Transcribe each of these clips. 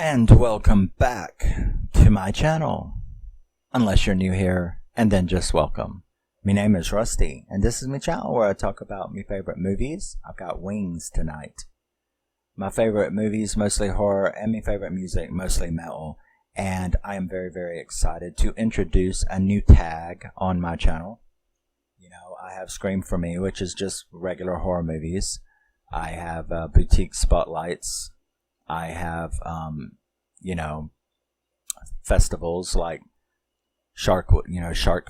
And welcome back to my channel. Unless you're new here, and then just welcome. My name is Rusty, and this is my channel where I talk about my favorite movies. I've got wings tonight. My favorite movies, mostly horror, and my favorite music, mostly metal. And I am very, very excited to introduce a new tag on my channel. You know, I have Scream For Me, which is just regular horror movies. I have boutique spotlights. I have, festivals like Shark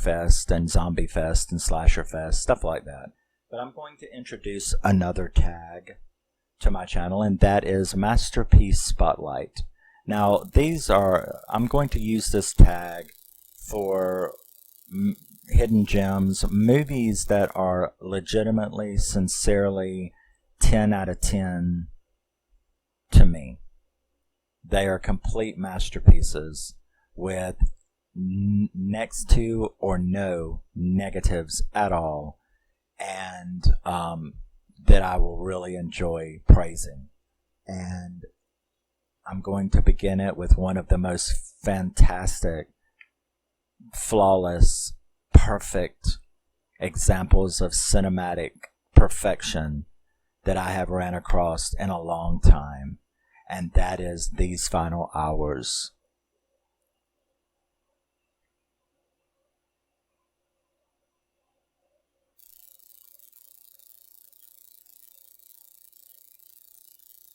Fest and Zombie Fest and Slasher Fest, stuff like that. But I'm going to introduce another tag to my channel, and that is Masterpiece Spotlight. Now, I'm going to use this tag for hidden gems, movies that are legitimately, sincerely 10 out of 10 to me. They are complete masterpieces with next to or no negatives at all, and that I will really enjoy praising. And I'm going to begin it with one of the most fantastic, flawless, perfect examples of cinematic perfection that I have ran across in a long time, and that is These Final Hours.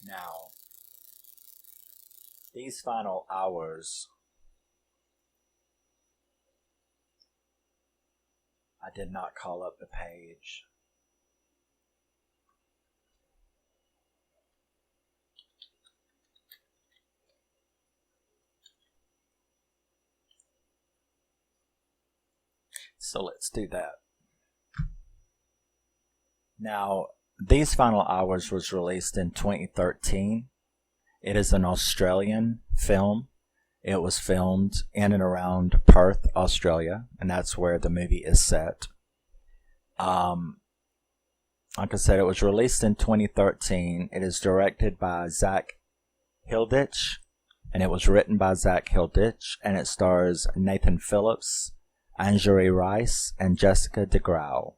Now, These Final Hours, I did not call up the page. So let's do that. Now, These Final Hours was released in 2013. It is an Australian film. It was filmed in and around Perth, Australia, and that's where the movie is set. Like I said, it was released in 2013. It is directed by Zak Hilditch, and it was written by Zak Hilditch, and it stars Nathan Phillips, Angourie and Jessica de Gouw.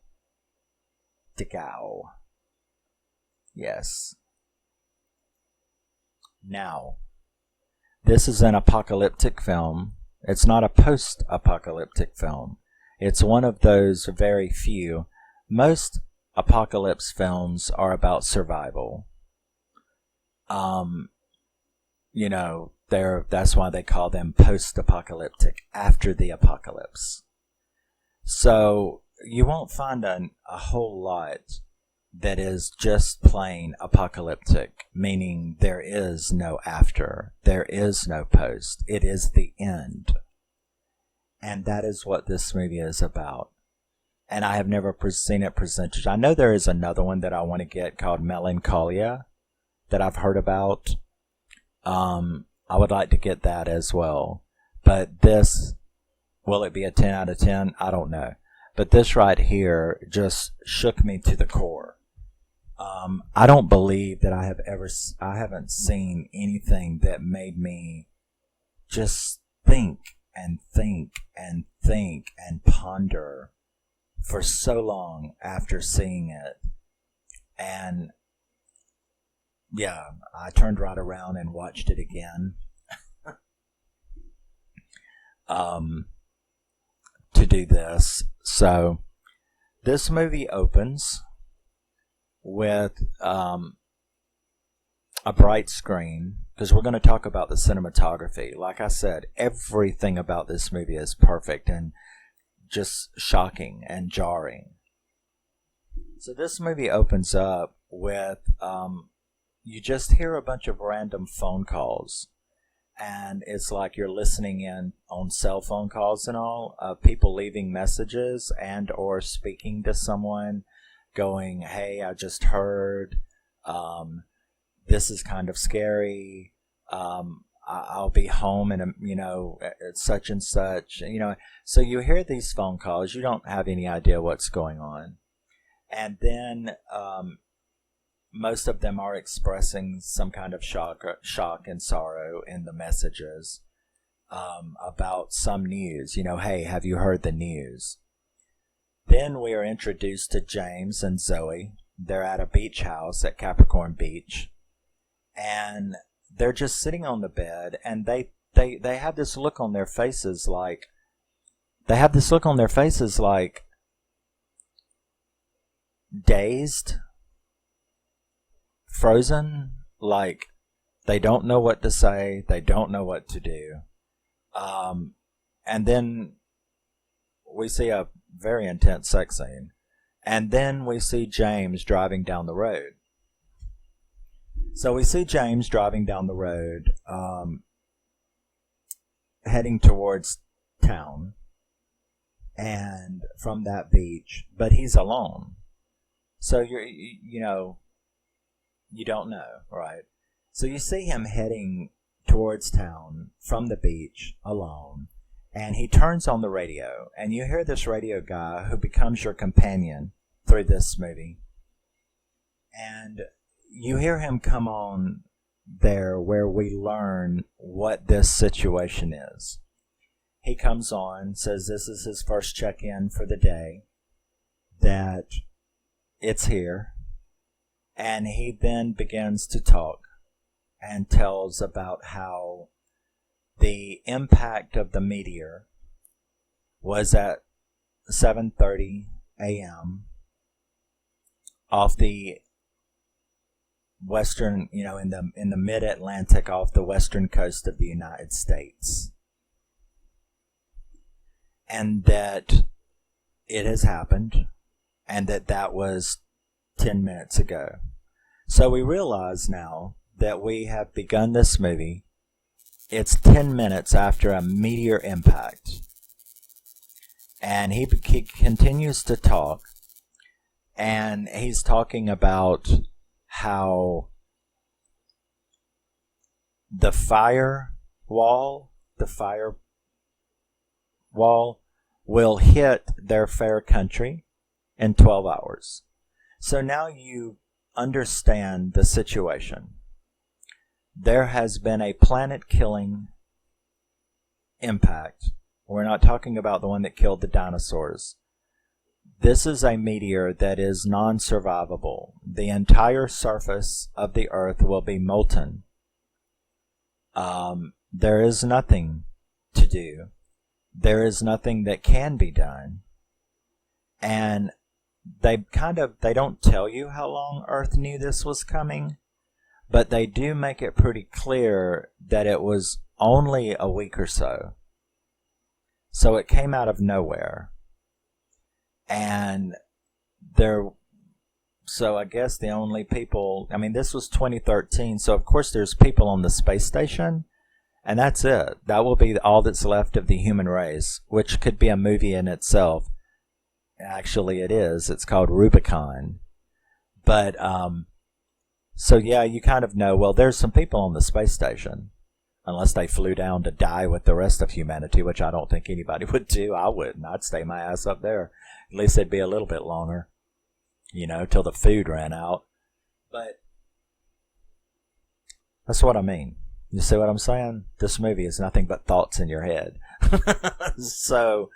Yes. Now, this is an apocalyptic film. It's not a post-apocalyptic film. It's one of those very few. Most apocalypse films are about survival. That's why they call them post-apocalyptic, after the apocalypse. So you won't find a whole lot that is just plain apocalyptic, meaning there is no after, there is no post, it is the end. And that is what this movie is about. And I have never seen it presented. I know there is another one that I want to get called Melancholia that I've heard about. I would like to get that as well. But this, will it be a 10 out of 10? I don't know. But this right here just shook me to the core. I don't believe that I haven't seen anything that made me just think and think and think and ponder for so long after seeing it. And yeah, I turned right around and watched it again. To do this. So, this movie opens with a bright screen, because we're going to talk about the cinematography. Like I said, everything about this movie is perfect and just shocking and jarring. So this movie opens up with, you just hear a bunch of random phone calls. And it's like you're listening in on cell phone calls and all, people leaving messages and or speaking to someone, going, hey, I just heard, this is kind of scary, I'll be home in such and such, So you hear these phone calls, you don't have any idea what's going on. And then most of them are expressing some kind of shock and sorrow in the messages about some news. Hey, have you heard the news? Then we are introduced to James and Zoe. They're at a beach house at Capricorn Beach, and they're just sitting on the bed, and they have this look on their faces like dazed, frozen, like they don't know what to say, they don't know what to do. And then we see a very intense sex scene. And then we see James driving down the road. So we see James driving down the road, heading towards town, and from that beach, but he's alone. So you don't know, right? So you see him heading towards town from the beach alone, and he turns on the radio, and you hear this radio guy who becomes your companion through this movie, and you hear him come on there where we learn what this situation is. He comes on, says this is his first check-in for the day, that it's here, and he then begins to talk and tells about how the impact of the meteor was at 7:30 a.m. off the western, in the mid-Atlantic, off the western coast of the United States, and that it has happened, and that was 10 minutes ago. So we realize now that we have begun this movie. It's 10 minutes after a meteor impact. And he continues to talk. And he's talking about how the firewall will hit their fair country in 12 hours. So now you understand the situation. There has been a planet-killing impact. We're not talking about the one that killed the dinosaurs. This is a meteor that is non-survivable. The entire surface of the Earth will be molten. There is nothing to do. There is nothing that can be done. And they don't tell you how long Earth knew this was coming, but they do make it pretty clear that it was only a week or so. So it came out of nowhere. And so I guess the only people, this was 2013, so of course there's people on the space station, and that's it. That will be all that's left of the human race, which could be a movie in itself. Actually it is. It's called Rubicon. But, so yeah, you kind of know, well, there's some people on the space station. Unless they flew down to die with the rest of humanity, which I don't think anybody would do. I wouldn't. I'd stay my ass up there. At least it'd be a little bit longer, till the food ran out. But that's what I mean. You see what I'm saying? This movie is nothing but thoughts in your head. So,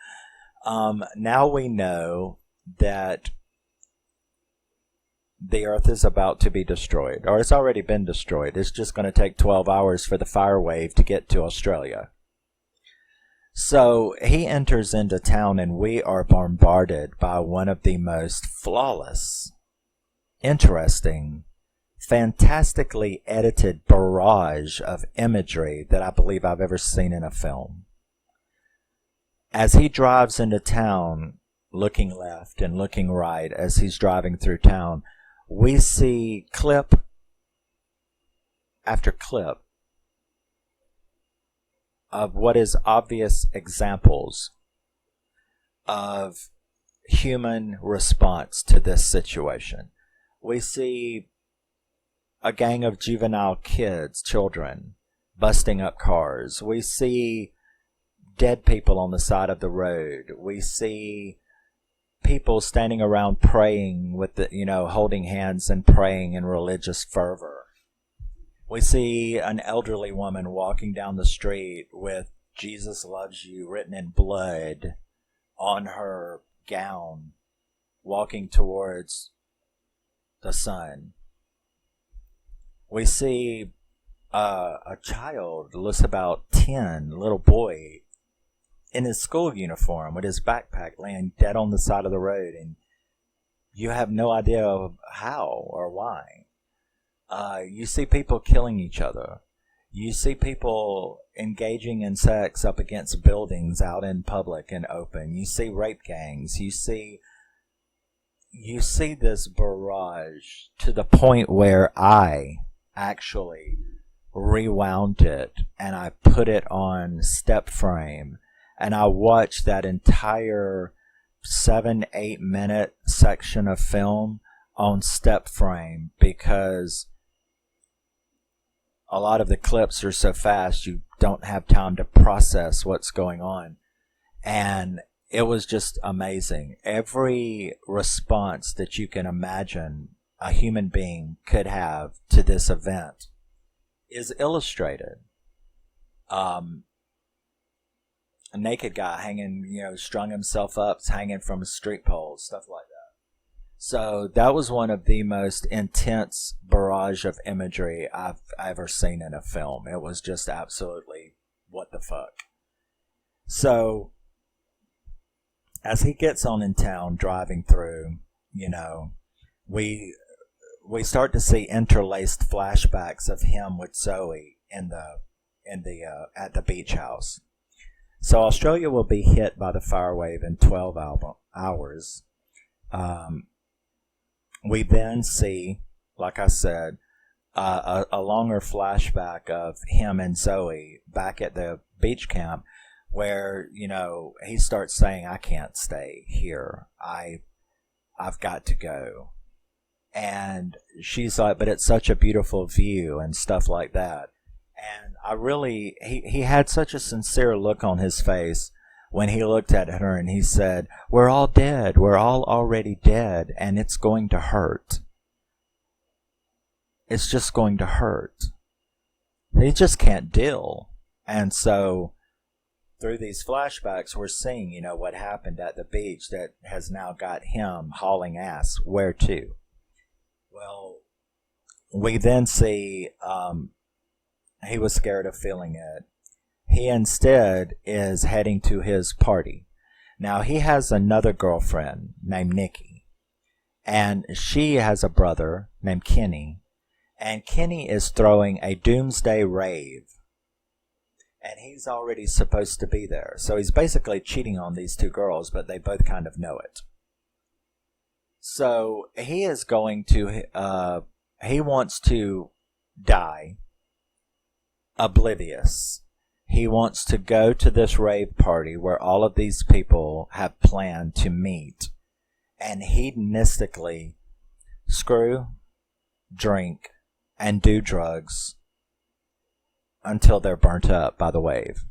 now we know that the Earth is about to be destroyed, or it's already been destroyed. It's just going to take 12 hours for the fire wave to get to Australia. So he enters into town, and we are bombarded by one of the most flawless, interesting, fantastically edited barrage of imagery that I believe I've ever seen in a film. As he drives into town, looking left and looking right as he's driving through town, we see clip after clip of what is obvious examples of human response to this situation. We see a gang of juvenile children, busting up cars. We see dead people on the side of the road. We see people standing around praying with holding hands and praying in religious fervor. We see an elderly woman walking down the street with Jesus loves you written in blood on her gown, walking towards the sun. We see a child, looks about 10, little boy, in his school uniform with his backpack laying dead on the side of the road, and you have no idea how or why. You see people killing each other. You see people engaging in sex up against buildings out in public and open. You see rape gangs. You see this barrage to the point where I actually rewound it and I put it on step frame, and I watched that entire 7-8 minute section of film on step frame, because a lot of the clips are so fast you don't have time to process what's going on. And it was just amazing. Every response that you can imagine a human being could have to this event is illustrated. A naked guy hanging, strung himself up, hanging from a street pole, stuff like that. So that was one of the most intense barrage of imagery I've ever seen in a film. It was just absolutely what the fuck. So as he gets on in town driving through, we start to see interlaced flashbacks of him with Zoe at the beach house. So Australia will be hit by the fire wave in 12 hours. We then see, like I said, a longer flashback of him and Zoe back at the beach camp, where, he starts saying, I can't stay here. I've got to go. And she's like, but it's such a beautiful view and stuff like that. And he had such a sincere look on his face when he looked at her and he said, we're all dead. We're all already dead, and it's going to hurt. It's just going to hurt. He just can't deal. And so through these flashbacks, we're seeing, what happened at the beach that has now got him hauling ass. Where to? Well, we then see he was scared of feeling it. He instead is heading to his party. Now, he has another girlfriend named Nikki, and she has a brother named Kenny, and Kenny is throwing a doomsday rave, and he's already supposed to be there. So he's basically cheating on these two girls, but they both kind of know it. So he is going to, he wants to die oblivious. He wants to go to this rave party where all of these people have planned to meet and hedonistically screw, drink, and do drugs until they're burnt up by the wave.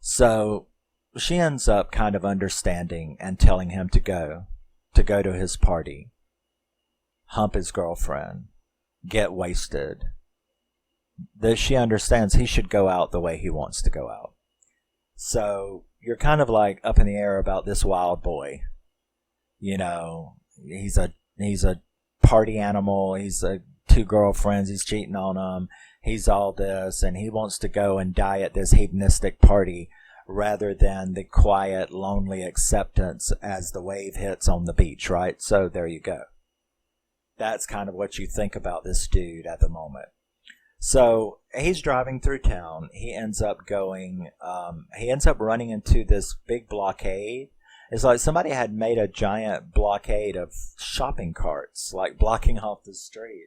So she ends up kind of understanding and telling him to go to his party, hump his girlfriend, get wasted. That she understands he should go out the way he wants to go out. So you're kind of like up in the air about this wild boy. He's a party animal. He's two girlfriends. He's cheating on them. He's all this, and he wants to go and die at this hedonistic party rather than the quiet, lonely acceptance as the wave hits on the beach, right? So there you go. That's kind of what you think about this dude at the moment. So he's driving through town. He ends up running into this big blockade. It's like somebody had made a giant blockade of shopping carts, like blocking off the street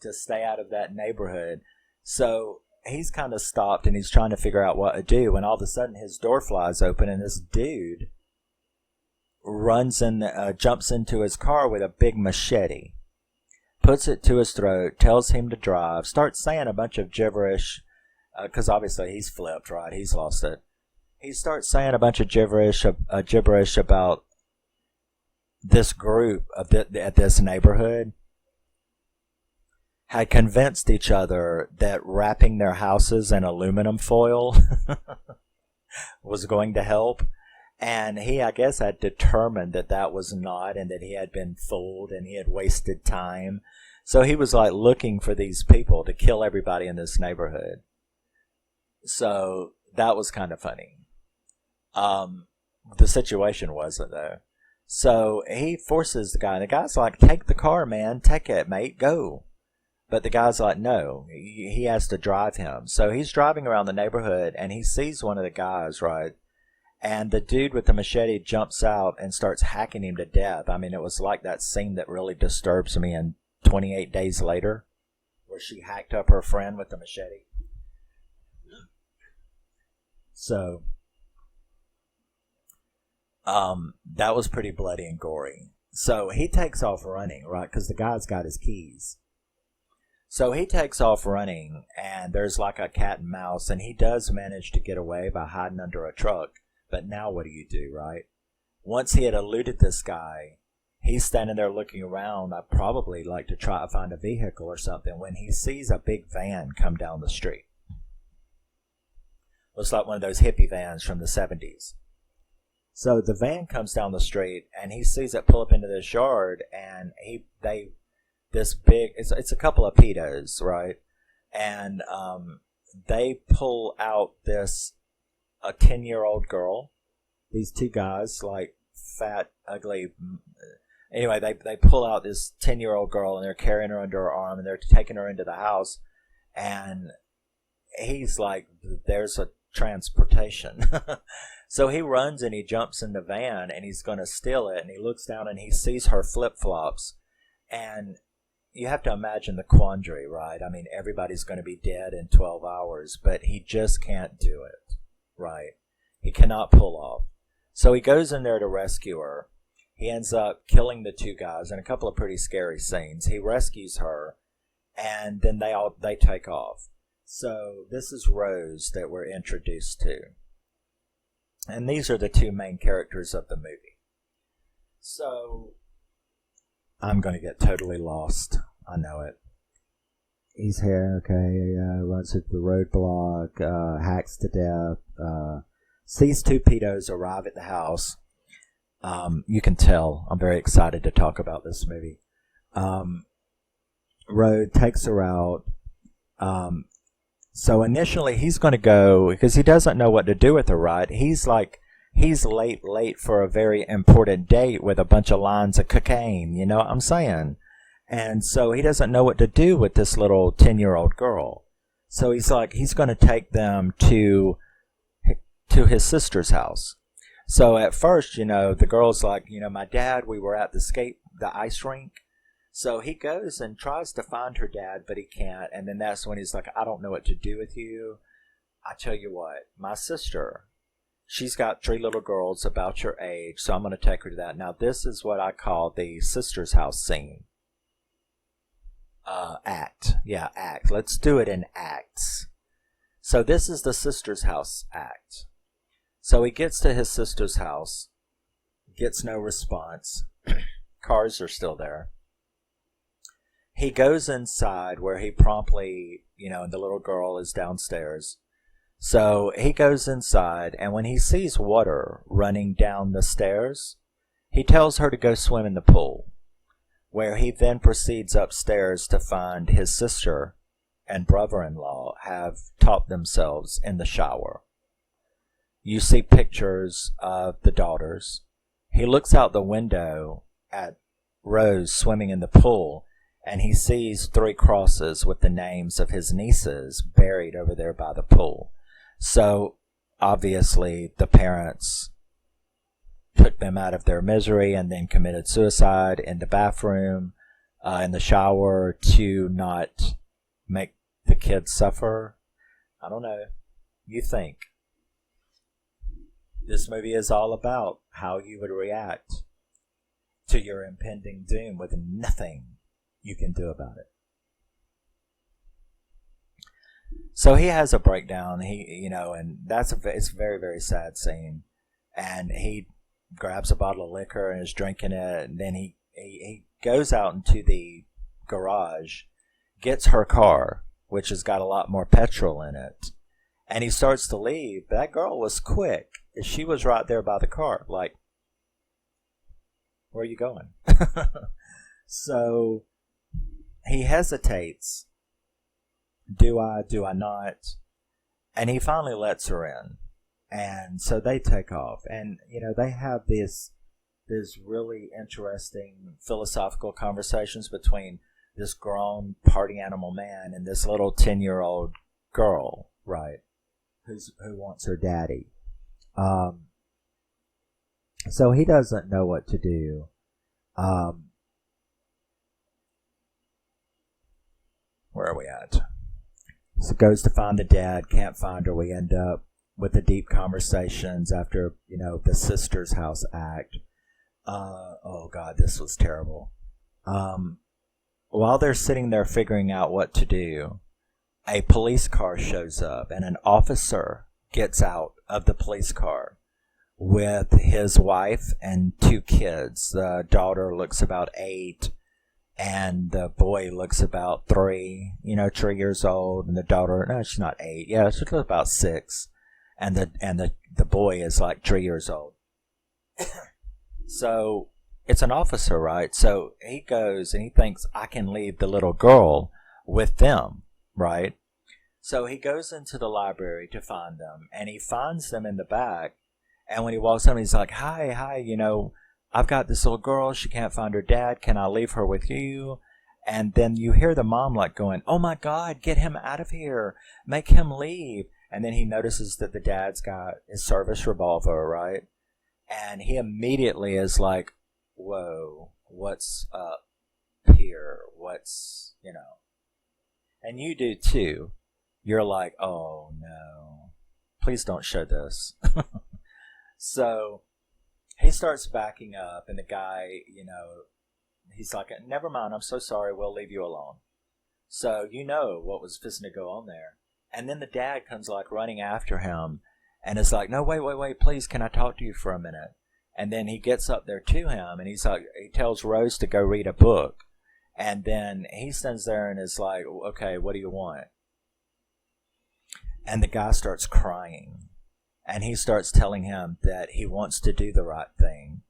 to stay out of that neighborhood. So he's kind of stopped and he's trying to figure out what to do. And all of a sudden his door flies open and this dude jumps into his car with a big machete. Puts it to his throat, tells him to drive, starts saying a bunch of gibberish, because obviously he's flipped, right? He's lost it. he starts saying a bunch of gibberish about this group at this neighborhood had convinced each other that wrapping their houses in aluminum foil was going to help. And he, I guess, had determined that that was not, and that he had been fooled and he had wasted time. So he was like looking for these people to kill everybody in this neighborhood. So that was kind of funny. The situation wasn't, though. So he forces the guy, and the guy's like, take the car, man. Take it, mate. Go. But the guy's like, no. He has to drive him. So he's driving around the neighborhood, and he sees one of the guys, right? And the dude with the machete jumps out and starts hacking him to death. I mean, it was like that scene that really disturbs me in 28 Days Later, where she hacked up her friend with the machete. So, that was pretty bloody and gory. So he takes off running, right? Because the guy's got his keys. So he takes off running, and there's like a cat and mouse, and he does manage to get away by hiding under a truck. But now what do, right? Once he had eluded this guy, he's standing there looking around. I'd probably like to try to find a vehicle or something when he sees a big van come down the street. Looks like one of those hippie vans from the 70s. So the van comes down the street, and he sees it pull up into this yard, and it's a couple of pedos, right? And they pull out a 10-year-old girl. These two guys, like fat, ugly. Anyway, they pull out this 10-year-old girl, and they're carrying her under her arm, and they're taking her into the house. And he's like, there's a transportation. So he runs and he jumps in the van, and he's going to steal it. And he looks down and he sees her flip-flops. And you have to imagine the quandary, right? I mean, everybody's going to be dead in 12 hours, but he just can't do it, right? He cannot pull off. So he goes in there to rescue her. He ends up killing the two guys in a couple of pretty scary scenes. He rescues her, and then they take off. So this is Rose that we're introduced to. And these are the two main characters of the movie. So I'm going to get totally lost. I know it. He's here, okay, runs into the roadblock, hacks to death, sees two pedos arrive at the house. You can tell I'm very excited to talk about this movie. Road takes her out. So initially he's going to go, because he doesn't know what to do with her, right? He's late for a very important date with a bunch of lines of cocaine, you know what I'm saying? And so he doesn't know what to do with this little 10-year-old girl. So he's going to take them to his sister's house. So at first, the girl's like, my dad, we were at the ice rink. So he goes and tries to find her dad, but he can't. And then that's when he's like, I don't know what to do with you. I tell you what, my sister, she's got 3 little girls about your age, so I'm going to take her to that. Now, this is what I call the sister's house scene. Act. Yeah, act. Let's do it in acts. So this is the sister's house act. So he gets to his sister's house, gets no response. Cars are still there. He goes inside where he promptly, and the little girl is downstairs. So he goes inside, and when he sees water running down the stairs, he tells her to go swim in the pool, where he then proceeds upstairs to find his sister and brother-in-law have topped themselves in the shower. You see pictures of the daughters. He looks out the window at Rose swimming in the pool, and he sees 3 crosses with the names of his nieces buried over there by the pool. So, obviously, the parents took them out of their misery and then committed suicide in the bathroom, in the shower, to not make the kids suffer. I don't know. You think. This movie is all about how you would react to your impending doom with nothing you can do about it. So he has a breakdown. And it's a very, very sad scene. And he grabs a bottle of liquor and is drinking it. And then he goes out into the garage, gets her car, which has got a lot more petrol in it. And he starts to leave. But that girl was quick. She was right there by the car. Like, where are you going? So he hesitates. Do I not? And he finally lets her in. And so they take off. And, they have this really interesting philosophical conversations between this grown party animal man and this little 10-year-old girl, right? Who wants her daddy. So he doesn't know what to do. Where are we at? So goes to find the dad, can't find her. We end up with the deep conversations after, the sister's house act. Oh God, this was terrible. While they're sitting there figuring out what to do, a police car shows up and an officer gets out of the police car with his wife and 2 kids. The daughter looks about 8 and the boy looks about 3, 3 years old. And the daughter, no, she's not 8. Yeah, she's about 6. And the boy is like 3 years old. So it's an officer, right? So he goes and he thinks, I can leave the little girl with them, right? So he goes into the library to find them, and he finds them in the back. And when he walks in, he's like, hi, I've got this little girl. She can't find her dad. Can I leave her with you? And then you hear the mom like going, oh my God, get him out of here. Make him leave. And then he notices that the dad's got his service revolver, right? And he immediately is like, whoa, what's up here? And you do too. You're like, oh no, please don't show this. So he starts backing up, and the guy, he's like, never mind, I'm so sorry, we'll leave you alone. So what was fixing to go on there. And then the dad comes like running after him and is like, no, wait, please, can I talk to you for a minute? And then he gets up there to him, and he's like, he tells Rose to go read a book. And then he stands there and is like, okay, what do you want? And the guy starts crying. And he starts telling him that he wants to do the right thing,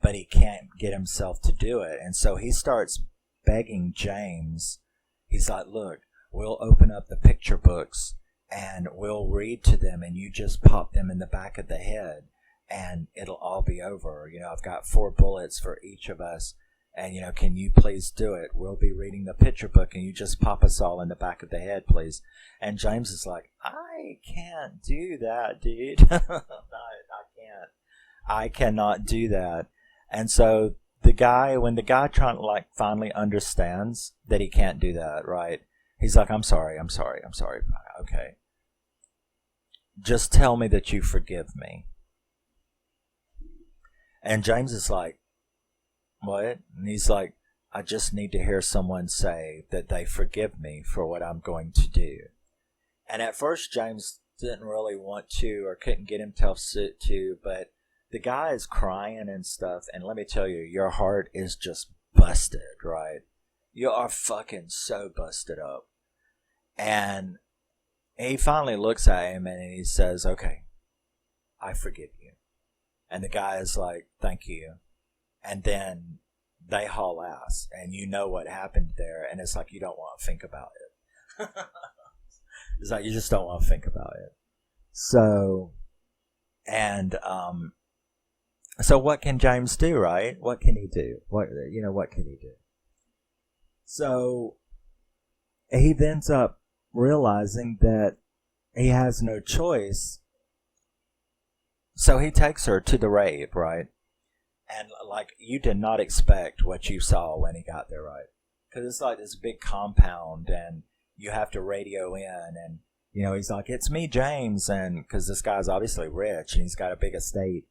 but he can't get himself to do it. And so he starts begging James. He's like, look, we'll open up the picture books and we'll read to them, and you just pop them in the back of the head and it'll all be over. I've got 4 bullets for each of us. And, can you please do it? We'll be reading the picture book and you just pop us all in the back of the head, please. And James is like, I can't do that, dude. I can't. I cannot do that. And so when the guy finally understands that he can't do that, right? He's like, I'm sorry. Okay. Just tell me that you forgive me. And James is like, what? And he's like, I just need to hear someone say that they forgive me for what I'm going to do. And at first, James didn't really want to or couldn't get himself to, but the guy is crying and stuff. And let me tell you, your heart is just busted, right? You are fucking so busted up. And he finally looks at him and he says, okay, I forgive you. And the guy is like, thank you. And then they haul ass, and what happened there, and it's like you don't want to think about it. It's like you just don't want to think about it. So, so what can James do, right? What can he do? What can he do? So he ends up realizing that he has no choice. So he takes her to the rave, right? And, you did not expect what you saw when he got there, right? Because it's like this big compound, and you have to radio in, and, he's like, it's me, James, and because this guy's obviously rich, and he's got a big estate.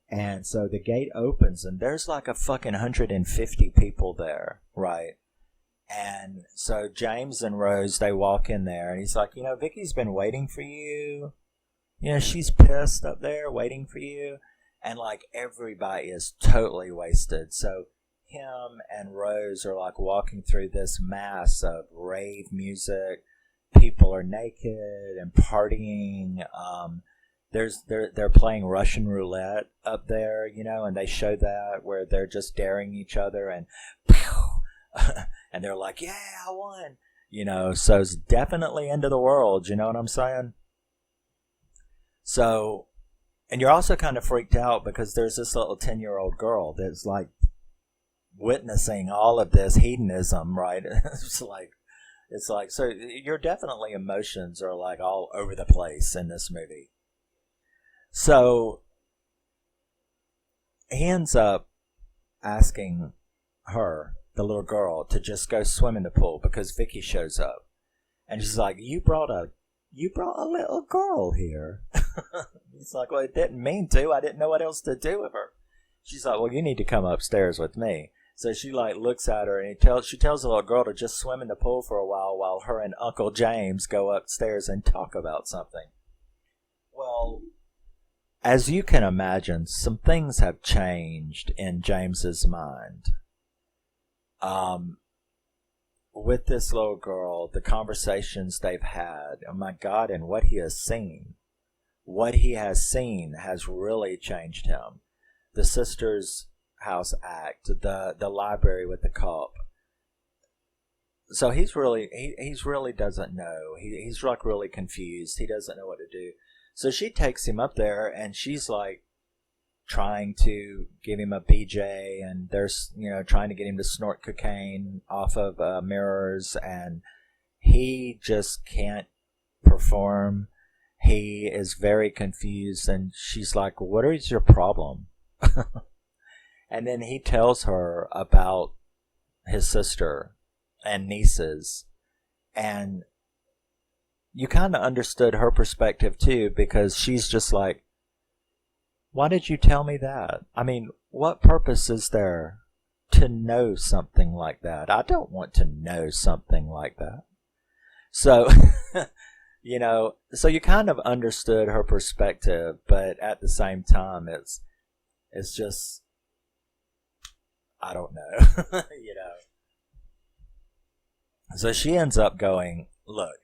And so the gate opens, and there's like a fucking 150 people there, right? And so James and Rose, they walk in there, and he's like, Vicky's been waiting for you. She's pissed up there waiting for you. And like everybody is totally wasted. So him and Rose are like walking through this mass of rave music. People are naked and partying. They're playing Russian roulette up there, and they show that where they're just daring each other and and they're like, yeah, I won. So it's definitely end of the world, you know what I'm saying? So, and you're also kind of freaked out because there's this little 10-year-old girl that's like witnessing all of this hedonism, right? It's like, so your definitely emotions are like all over the place in this movie. So he ends up asking her, the little girl, to just go swim in the pool because Vicky shows up. And she's like, you brought a little girl here. He's like, well, it didn't mean to. I didn't know what else to do with her. She's like, well, you need to come upstairs with me. So she like looks at her and she tells the little girl to just swim in the pool for a while her and Uncle James go upstairs and talk about something. Well, as you can imagine, some things have changed in James's mind. With this little girl, the conversations they've had, oh my God, and what he has seen. What he has seen has really changed him. The Sisters' House act, the library with the cop. So he's really doesn't know. He's like really confused. He doesn't know what to do. So she takes him up there and she's like trying to give him a BJ, and there's trying to get him to snort cocaine off of mirrors, and he just can't perform. He is very confused, and she's like, what is your problem? And then he tells her about his sister and nieces, and you kind of understood her perspective too, because she's just like, why did you tell me that? I mean, what purpose is there to know something like that? I don't want to know something like that. So, so you kind of understood her perspective, but at the same time, it's just, I don't know, So she ends up going, look,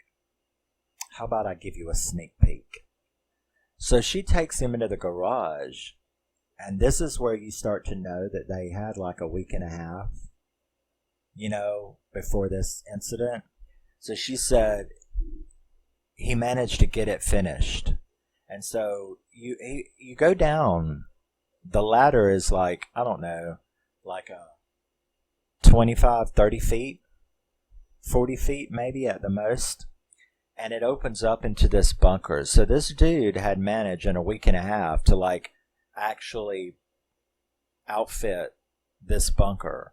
how about I give you a sneak peek? So she takes him into the garage, and this is where you start to know that they had like a week and a half, before this incident. So she said he managed to get it finished. And so you go down, the ladder is like, I don't know, like 25, 30 feet, 40 feet maybe at the most. And it opens up into this bunker. So this dude had managed in a week and a half to like actually outfit this bunker,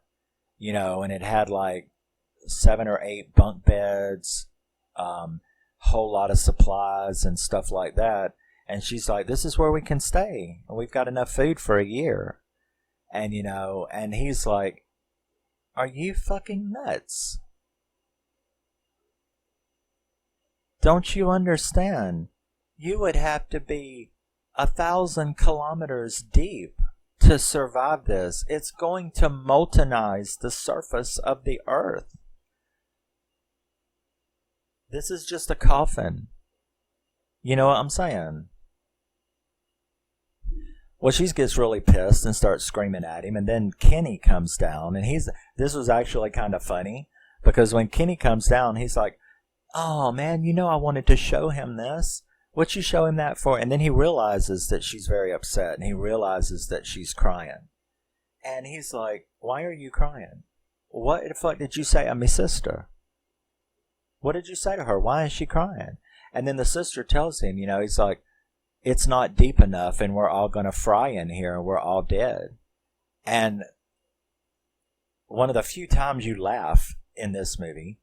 and it had like 7 or 8 bunk beds, whole lot of supplies and stuff like that. And she's like, this is where we can stay. We've got enough food for a year. And, and he's like, are you fucking nuts? Don't you understand? You would have to be 1,000 kilometers deep to survive this. It's going to moltenize the surface of the earth. This is just a coffin. You know what I'm saying? Well, she gets really pissed and starts screaming at him, and then Kenny comes down, and this was actually kind of funny, because when Kenny comes down, he's like, oh man, I wanted to show him this. What you show him that for? And then he realizes that she's very upset, and he realizes that she's crying. And he's like, why are you crying? What the fuck did you say to my sister? What did you say to her? Why is she crying? And then the sister tells him, he's like, it's not deep enough and we're all going to fry in here and we're all dead. And one of the few times you laugh in this movie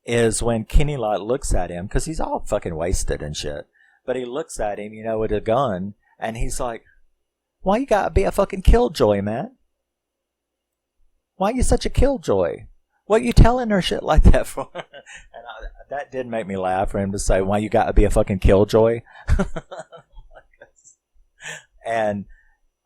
is when Kenny like looks at him, because he's all fucking wasted and shit, but he looks at him, with a gun, and he's like, why you gotta be a fucking killjoy, man? Why you such a killjoy? What you telling her shit like that for? That did make me laugh for him to say, "Why you got to be a fucking killjoy?" And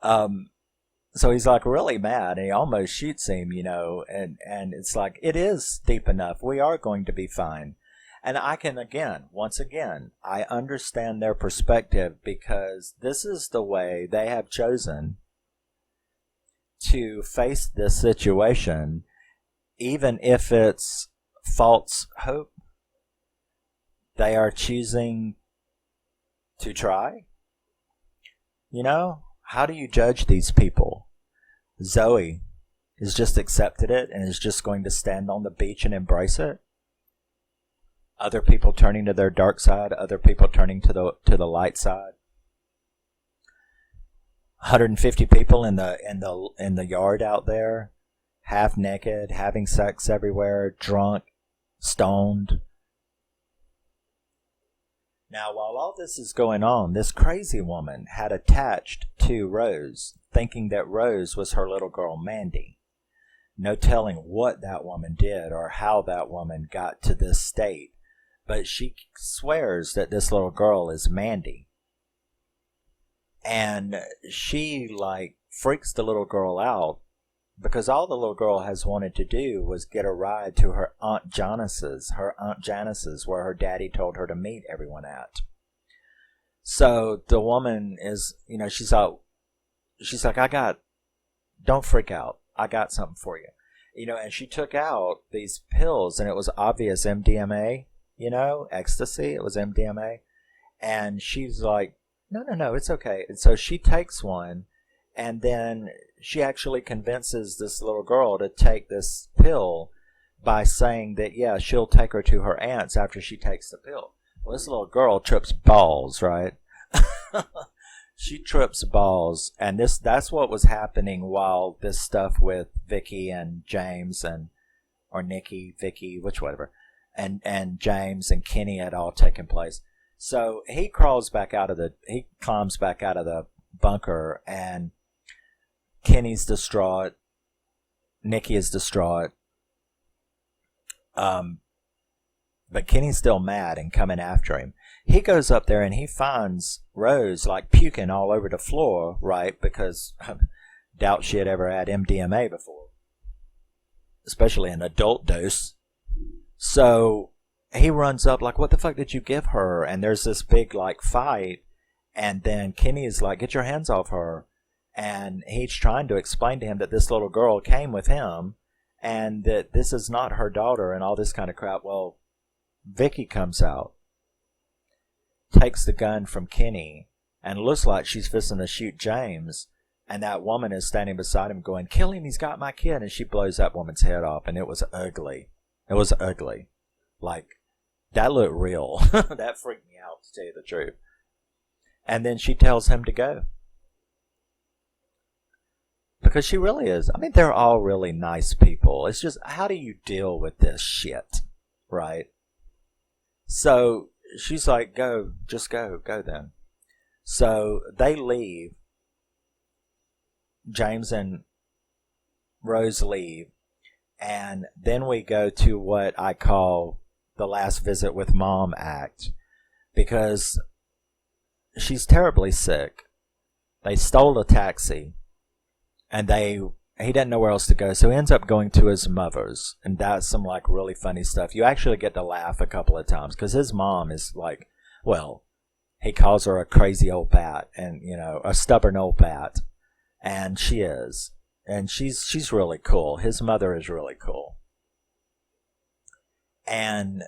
so he's like really mad, and he almost shoots him, and it's like it is deep enough. We are going to be fine. And I can once again, I understand their perspective because this is the way they have chosen to face this situation, even if it's false hope. They are choosing to try. How do you judge these people? Zoe has just accepted it and is just going to stand on the beach and embrace it. Other people turning to their dark side, other people turning to the light side. 150 people in the yard out there, half naked, having sex everywhere, drunk, stoned. Now, while all this is going on, this crazy woman had attached to Rose, thinking that Rose was her little girl Mandy. No telling what that woman did or how that woman got to this state, but she swears that this little girl is Mandy. And she, freaks the little girl out because all the little girl has wanted to do was get a ride to her Aunt Janice's, where her daddy told her to meet everyone at. So the woman is, she's like, don't freak out. I got something for you. And she took out these pills, and it was obvious MDMA, ecstasy. It was MDMA. And she's like, no, it's okay. And so she takes one, and then she actually convinces this little girl to take this pill by saying that, yeah, she'll take her to her aunt's after she takes the pill. Well, this little girl trips balls, right? She trips balls, and that's what was happening while this stuff with Vicky and James or Nikki, Vicky, whatever, and James and Kenny had all taken place. So he climbs back out of the bunker, and Kenny's distraught. Nikki is distraught. But Kenny's still mad and coming after him. He goes up there and he finds Rose puking all over the floor, right? Because I doubt she had ever had MDMA before, especially an adult dose. So he runs up what the fuck did you give her? And there's this big fight, and then Kenny is like, get your hands off her. And he's trying to explain to him that this little girl came with him and that this is not her daughter and all this kind of crap. Well, Vicky comes out, takes the gun from Kenny, and looks like she's fixing to shoot James. And that woman is standing beside him going, kill him, he's got my kid. And she blows that woman's head off, and it was ugly. It was ugly. That looked real. That freaked me out, to tell you the truth. And then she tells him to go. Because she really is. I mean, they're all really nice people. It's just, how do you deal with this shit? Right? So she's like, go, just go then. So they leave. James and Rose leave. And then we go to what I call the last visit with mom act. Because she's terribly sick. They stole a taxi. And he doesn't know where else to go, so he ends up going to his mother's, and that's some really funny stuff. You actually get to laugh a couple of times because his mom is he calls her a crazy old bat, and a stubborn old bat, and she is, and she's really cool. His mother is really cool, and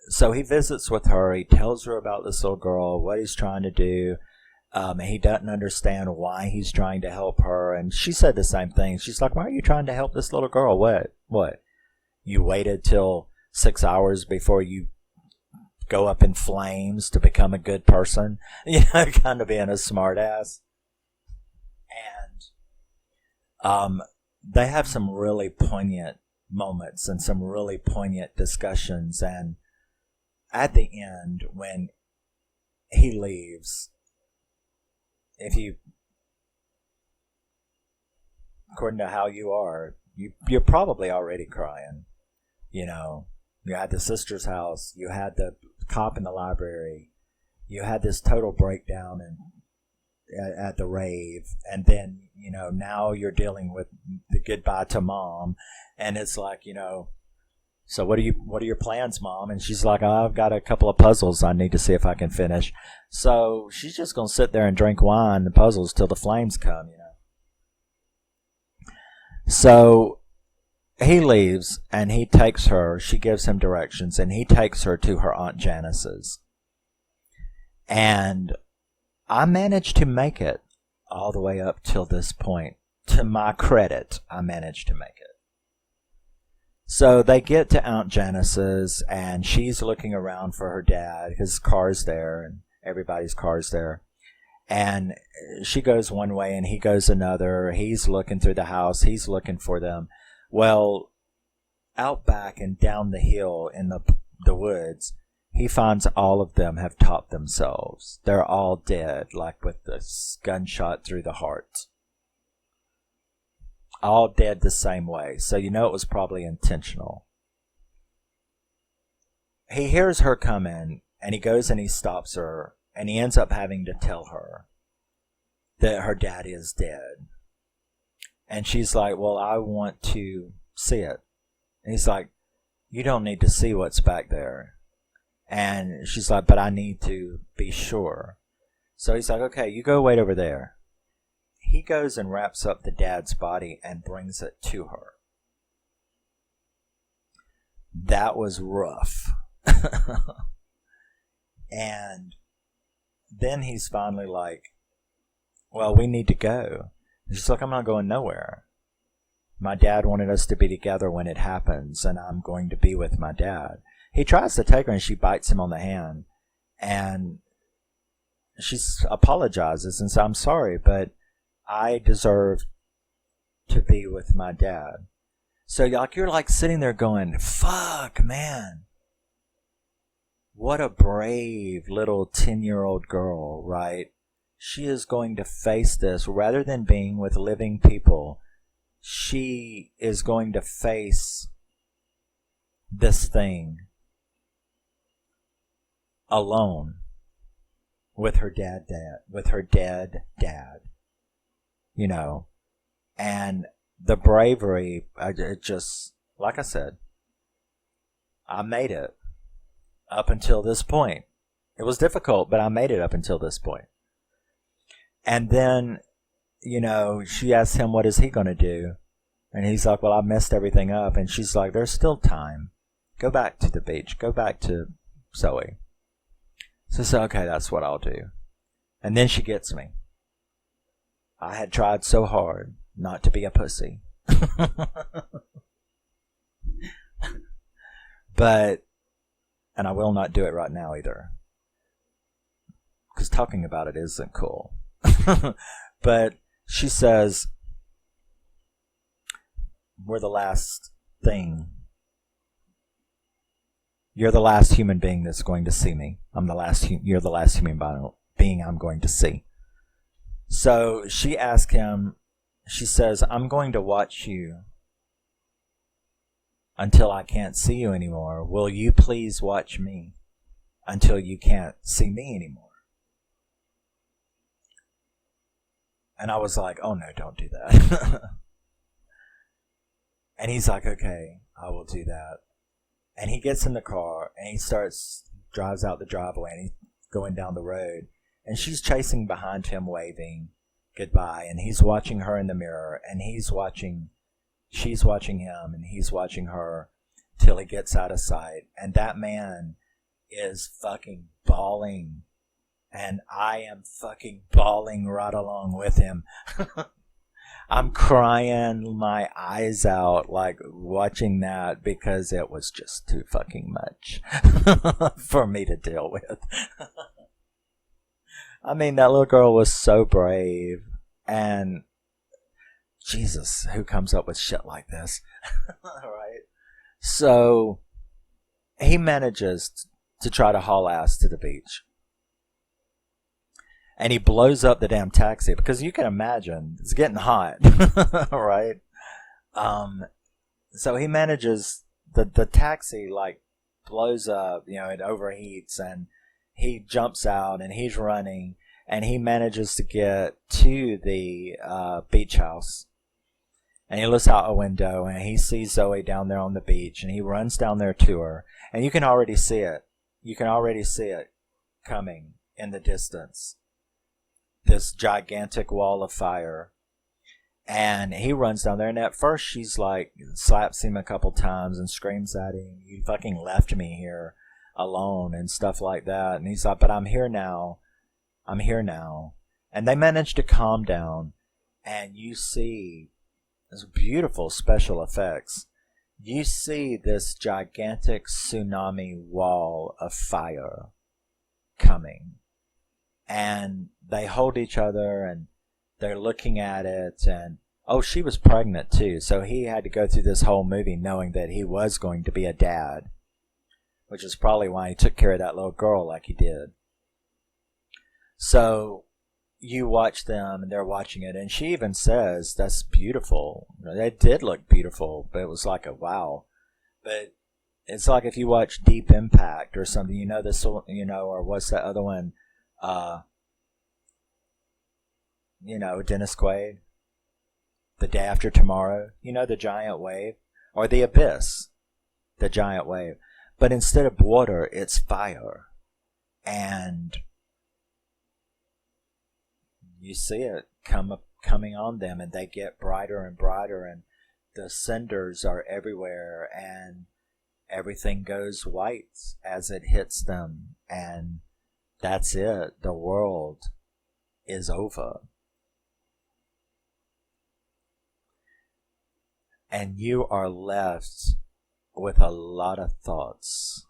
so he visits with her. He tells her about this little girl, what he's trying to do. He doesn't understand why he's trying to help her. And she said the same thing. She's like, why are you trying to help this little girl? What? You waited till 6 hours before you go up in flames to become a good person? Kind of being a smart ass. And they have some really poignant moments and some really poignant discussions. And at the end, when he leaves, according to how you are, you're probably already crying. You know, you had the sister's house, you had the cop in the library, you had this total breakdown at the rave, and then, you know, now you're dealing with the goodbye to mom, and it's like, you know, so what are your plans, Mom? And she's like, oh, I've got a couple of puzzles I need to see if I can finish. So she's just going to sit there and drink wine and puzzles till the flames come, you know. So he leaves and he takes her, she gives him directions, and he takes her to her Aunt Janice's. And I managed to make it all the way up till this point. To my credit, I managed to make it. So they get to Aunt Janice's, and she's looking around for her dad. His car's there, and everybody's car's there. And she goes one way, and he goes another. He's looking through the house. He's looking for them. Well, out back and down the hill in the woods, he finds all of them have topped themselves. They're all dead, like with the gunshot through the heart. All dead the same way. So you know it was probably intentional. He hears her come in, and he goes and he stops her, and he ends up having to tell her that her dad is dead. And she's like, well, I want to see it. And he's like, you don't need to see what's back there. And she's like, but I need to be sure. So he's like, okay, you go wait over there. He goes and wraps up the dad's body and brings it to her. That was rough. And then he's finally like, well, we need to go. And she's like, I'm not going nowhere. My dad wanted us to be together when it happens, and I'm going to be with my dad. He tries to take her, and she bites him on the hand. And she apologizes and says, I'm sorry, but I deserve to be with my dad. So you're like sitting there going, fuck, man. What a brave little 10-year-old girl, right? She is going to face this rather than being with living people. She is going to face this thing alone with her dead dad. You know, and the bravery, it just, like I said, I made it up until this point. It was difficult, but I made it up until this point. And then, you know, she asks him, what is he going to do? And he's like, well, I messed everything up. And she's like, there's still time. Go back to the beach. Go back to Zoe. So I said, okay, that's what I'll do. And then she gets me. I had tried so hard not to be a pussy. But, and I will not do it right now either. Because talking about it isn't cool. But she says, we're the last thing. You're the last human being that's going to see me. You're the last human being I'm going to see. So she asked him, she says, I'm going to watch you until I can't see you anymore. Will you please watch me until you can't see me anymore? And I was like, oh no, don't do that. And he's like, okay, I will do that. And he gets in the car and he drives out the driveway, and he's going down the road. And she's chasing behind him, waving goodbye. And he's watching her in the mirror. And she's watching him, and he's watching her till he gets out of sight. And that man is fucking bawling. And I am fucking bawling right along with him. I'm crying my eyes out, like, watching that, because it was just too fucking much for me to deal with. I mean, that little girl was so brave, and Jesus, who comes up with shit like this? Right? So he manages to try to haul ass to the beach. And he blows up the damn taxi, because you can imagine it's getting hot, right? So he manages the taxi like blows up, it overheats, and he jumps out and he's running, and he manages to get to the beach house. And he looks out a window and he sees Zoe down there on the beach, and he runs down there to her, and you can already see it. You can already see it coming in the distance. This gigantic wall of fire. And he runs down there, and at first she's like, slaps him a couple times and screams at him, "You fucking left me here alone," and stuff like that. And he's like, "But I'm here now. I'm here now." And they manage to calm down, and you see this beautiful special effects. You see this gigantic tsunami wall of fire coming. And they hold each other, and they're looking at it, and she was pregnant too, so he had to go through this whole movie knowing that he was going to be a dad, which is probably why he took care of that little girl like he did. So you watch them, and they're watching it, and she even says, "That's beautiful." It did look beautiful, but it was like a wow. But it's like if you watch Deep Impact or something, this, or what's that other one? Dennis Quaid, The Day After Tomorrow, the giant wave, or The Abyss, the giant wave. But instead of water, it's fire. And you see it coming on them, and they get brighter and brighter, and the cinders are everywhere, and everything goes white as it hits them, and that's it. The world is over. And you are left with a lot of thoughts.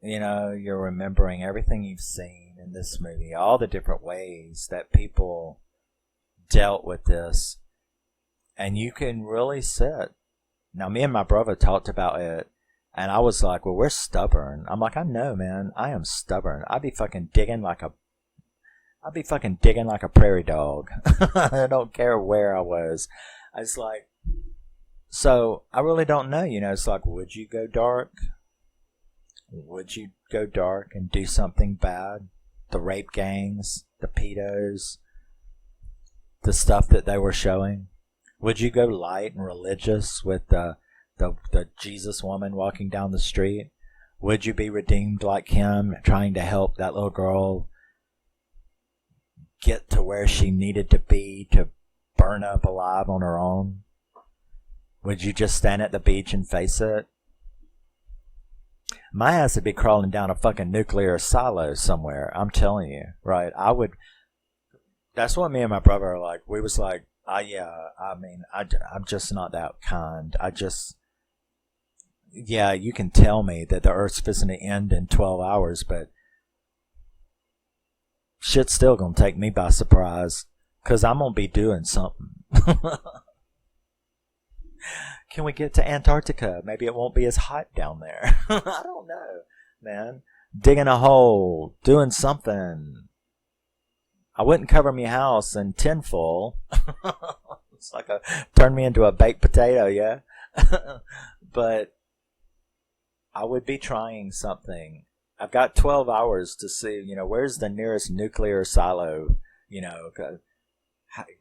You're remembering everything you've seen in this movie, all the different ways that people dealt with this. And you can really sit. Now, me and my brother talked about it, and I was like, "Well, we're stubborn." I'm like, "I know, man. I am stubborn. I'd be fucking digging like a prairie dog." I don't care where I was. I was like, so I really don't know, it's like, would you go dark? Would you go dark and do something bad? The rape gangs, the pedos, the stuff that they were showing. Would you go light and religious with the Jesus woman walking down the street? Would you be redeemed like him, trying to help that little girl get to where she needed to be to burn up alive on her own? Would you just stand at the beach and face it? My ass would be crawling down a fucking nuclear silo somewhere. I'm telling you, right? I would. That's what me and my brother are like. We was like, I'm just not that kind. You can tell me that the Earth's fixing to end in 12 hours, but shit's still gonna take me by surprise, because I'm gonna be doing something. Can we get to Antarctica? Maybe it won't be as hot down there. I don't know, man. Digging a hole, doing something. I wouldn't cover my house in tinfoil. It's like turn me into a baked potato, yeah. But I would be trying something. I've got 12 hours to see, where's the nearest nuclear silo,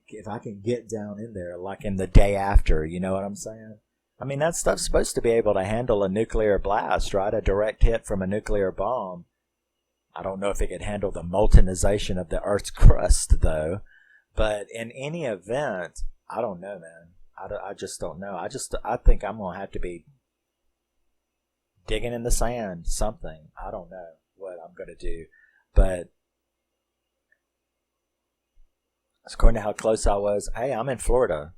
if I can get down in there, like in the day after, you know what I'm saying? I mean, that stuff's supposed to be able to handle a nuclear blast, right? A direct hit from a nuclear bomb. I don't know if it could handle the moltenization of the Earth's crust, though. But in any event, I don't know, man. I just don't know. I think I'm going to have to be digging in the sand, something. I don't know what I'm going to do. But according to how close I was, hey, I'm in Florida.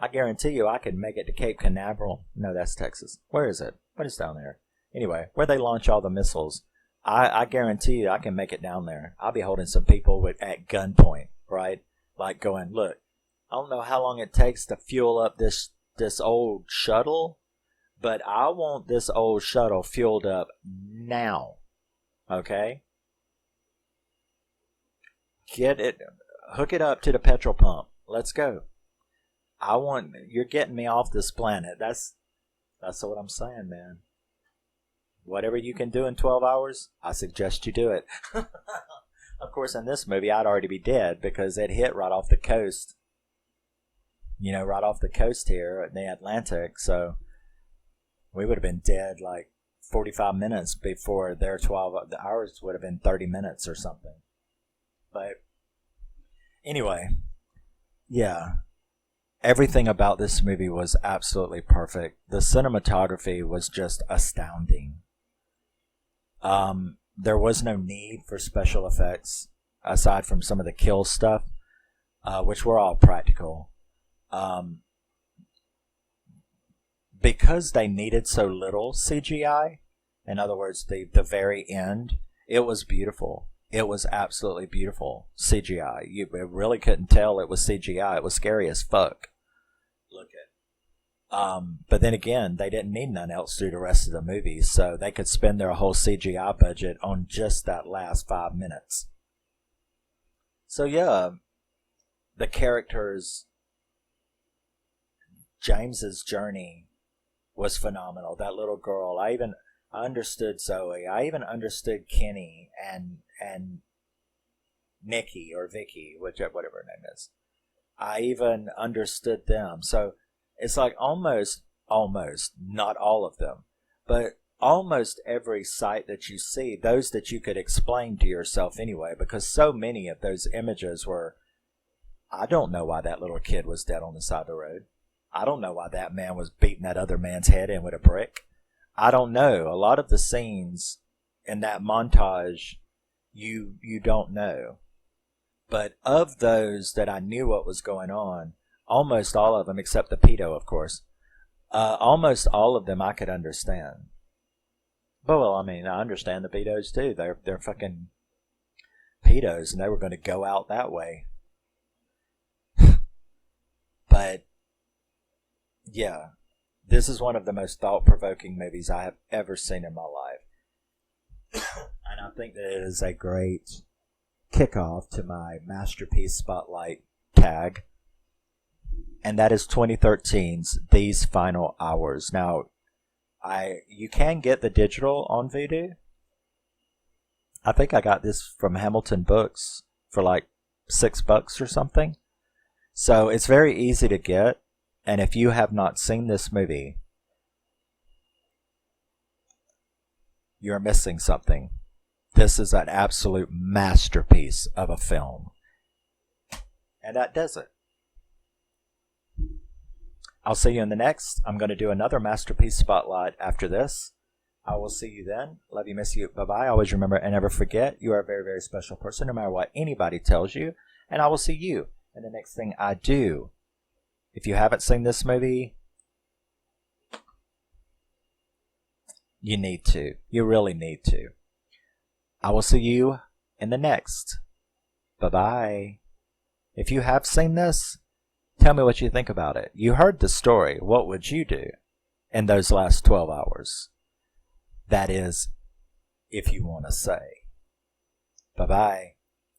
I guarantee you I could make it to Cape Canaveral. No, that's Texas. Where is it? What is down there? Anyway, where they launch all the missiles. I guarantee you I can make it down there. I'll be holding some people at gunpoint, right? Like going, look, I don't know how long it takes to fuel up this old shuttle, but I want this old shuttle fueled up now. Okay? Hook it up to the petrol pump. Let's go. You're getting me off this planet. That's That's what I'm saying, man. Whatever you can do in 12 hours, I suggest you do it. Of course, in this movie, I'd already be dead because it hit right off the coast. You know, right off the coast here in the Atlantic. So we would have been dead like 45 minutes before their 12. The hours would have been 30 minutes or something. But anyway, yeah. Everything about this movie was absolutely perfect. The cinematography was just astounding. There was no need for special effects aside from some of the kill stuff, which were all practical. Because they needed so little CGI, in other words, the very end, it was beautiful. It was absolutely beautiful CGI. You really couldn't tell it was CGI. It was scary as fuck. Look at. But then again, they didn't need none else through the rest of the movie, so they could spend their whole CGI budget on just that last 5 minutes. So yeah, the characters, James's journey was phenomenal. That little girl, I understood Zoe. I even understood Kenny and Nikki or Vicky, whatever her name is. I even understood them. So it's like almost, not all of them, but almost every sight that you see, those that you could explain to yourself anyway, because so many of those images were, I don't know why that little kid was dead on the side of the road. I don't know why that man was beating that other man's head in with a brick. I don't know. A lot of the scenes in that montage, you don't know. But of those that I knew what was going on, almost all of them, except the pedo, of course, almost all of them I could understand. But, well, I mean, I understand the pedos too. They're fucking pedos, and they were going to go out that way. But, yeah, this is one of the most thought-provoking movies I have ever seen in my life. And I think that it is a great kickoff to my Masterpiece Spotlight tag. And that is 2013's These Final Hours. Now, you can get the digital on Vudu. I think I got this from Hamilton Books for like $6 or something. So it's very easy to get. And if you have not seen this movie, you're missing something. This is an absolute masterpiece of a film. And that does it. I'll see you in the next. I'm going to do another Masterpiece Spotlight after this. I will see you then. Love you, miss you. Bye-bye. Always remember and never forget, you are a very, very special person, no matter what anybody tells you. And I will see you in the next thing I do. If you haven't seen this movie, you need to. You really need to. I will see you in the next. Bye-bye. If you have seen this, tell me what you think about it. You heard the story. What would you do in those last 12 hours? That is, if you want to say. Bye-bye.